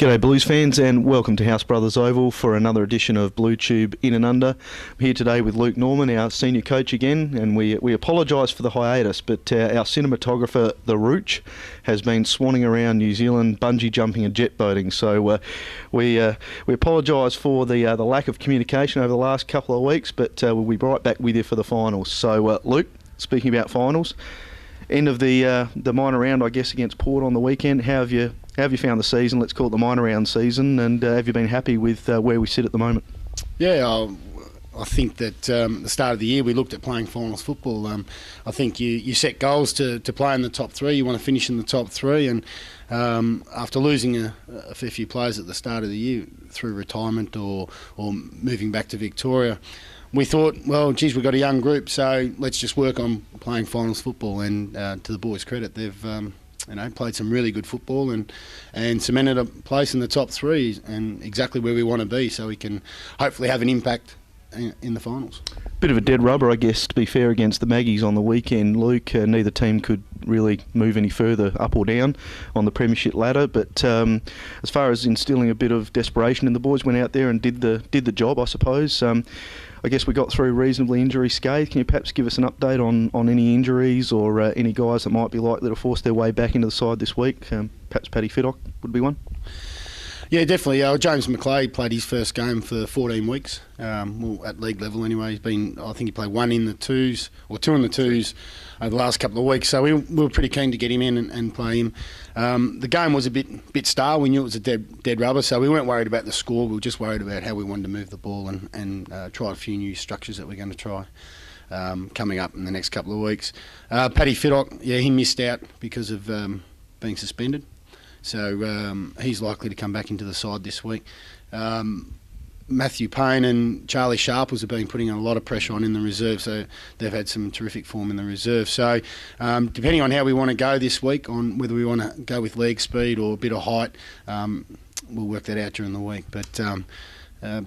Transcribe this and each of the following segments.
G'day Blues fans and welcome to House Brothers Oval for another edition of Blue Tube In and Under. I'm here today with Luke Norman, our senior coach again, and we apologise for the hiatus, but our cinematographer, The Rooch, has been swanning around New Zealand, bungee jumping and jet boating, so we apologise for the lack of communication over the last couple of weeks, but we'll be right back with you for the finals. So Luke, speaking about finals, end of the minor round, I guess, against Port on the weekend. How have you found the season? Let's call it the minor round season, and have you been happy with where we sit at the moment? Yeah, I think that the start of the year we looked at playing finals football. I think you set goals to play in the top three. You want to finish in the top three, and after losing a fair few players at the start of the year through retirement or moving back to Victoria, we thought, well, geez, we've got a young group, so let's just work on playing finals football. And to the boys' credit, they've played some really good football and cemented a place in the top three and exactly where we want to be, so we can hopefully have an impact in the finals. Bit of a dead rubber, I guess, to be fair, against the Magpies on the weekend, Luke. Neither team could really move any further up or down on the premiership ladder, but as far as instilling a bit of desperation in the boys, went out there and did the job, I suppose. I guess we got through reasonably injury scathed. Can you perhaps give us an update on any injuries or any guys that might be likely to force their way back into the side this week? Perhaps Paddy Fiddock would be one. Yeah, definitely. James McLeod played his first game for 14 weeks, at league level anyway. I think he played one in the twos, or two in the twos, over the last couple of weeks. So we were pretty keen to get him in and play him. The game was a bit stale. We knew it was a dead rubber, so we weren't worried about the score. We were just worried about how we wanted to move the ball and try a few new structures that we're going to try coming up in the next couple of weeks. Paddy Fiddock, yeah, he missed out because of being suspended. So he's likely to come back into the side this week. Matthew Payne and Charlie Sharples have been putting a lot of pressure on in the reserve, so they've had some terrific form in the reserve. So depending on how we want to go this week, on whether we want to go with leg speed or a bit of height, we'll work that out during the week. But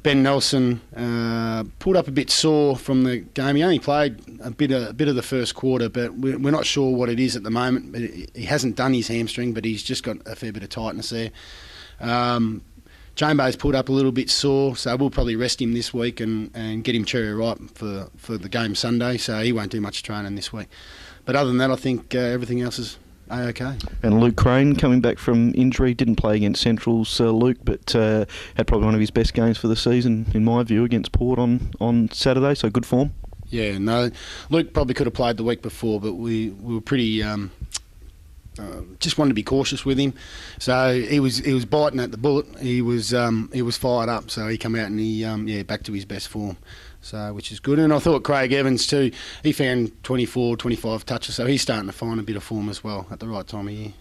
Ben Nelson pulled up a bit sore from the game. He only played a bit of the first quarter, but we're not sure what it is at the moment. But he hasn't done his hamstring, but he's just got a fair bit of tightness there. Chamber's pulled up a little bit sore, so we'll probably rest him this week and get him cherry ripe for the game Sunday, so he won't do much training this week. But other than that, I think everything else is okay. And Luke Crane coming back from injury, didn't play against Central's Luke, but had probably one of his best games for the season, in my view, against Port on Saturday, so good form. Yeah, no, Luke probably could have played the week before, but we were pretty... just wanted to be cautious with him, so he was biting at the bullet. He was fired up, so he come out and he back to his best form, so which is good. And I thought Craig Evans too. He found 24, 25 touches, so he's starting to find a bit of form as well at the right time of year.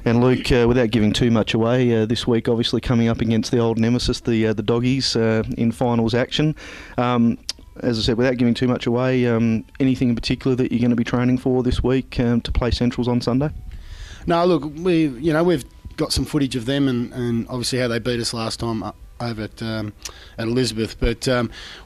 And Luke, without giving too much away, this week obviously coming up against the old nemesis, the Doggies, in finals action. As I said, without giving too much away, anything in particular that you're going to be training for this week to play Centrals on Sunday? No, look, we've got some footage of them and obviously how they beat us last time over at Elizabeth. But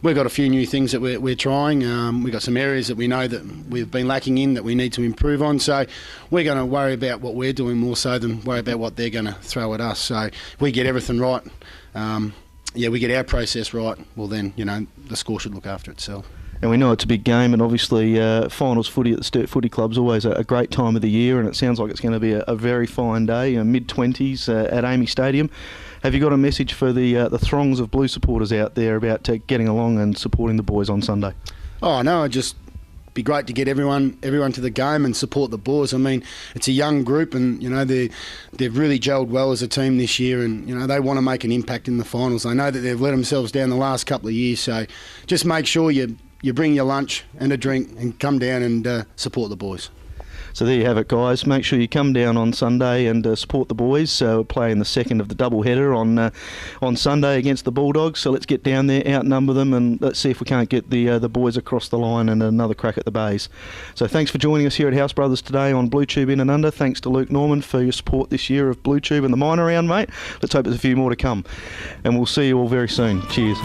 we've got a few new things that we're trying. We've got some areas that we know that we've been lacking in that we need to improve on. So we're going to worry about what we're doing more so than worry about what they're going to throw at us. So if we get everything right, we get our process right, well then, the score should look after itself. And we know it's a big game, and obviously finals footy at the Sturt Footy Club's always a great time of the year, and it sounds like it's going to be a very fine day, mid-20s at AAMI Stadium. Have you got a message for the throngs of Blue supporters out there about getting along and supporting the boys on Sunday? Oh no, just be great to get everyone to the game and support the boys. I mean, it's a young group, and they've really gelled well as a team this year, and they want to make an impact in the finals. I know that they've let themselves down the last couple of years, so just make sure you bring your lunch and a drink and come down and support the boys. So there you have it, guys. Make sure you come down on Sunday and support the boys. We're playing the second of the double-header on Sunday against the Bulldogs. So let's get down there, outnumber them, and let's see if we can't get the boys across the line and another crack at the Bays. So thanks for joining us here at House Brothers today on Blue Tube In and Under. Thanks to Luke Norman for your support this year of Blue Tube and the minor round, mate. Let's hope there's a few more to come. And we'll see you all very soon. Cheers.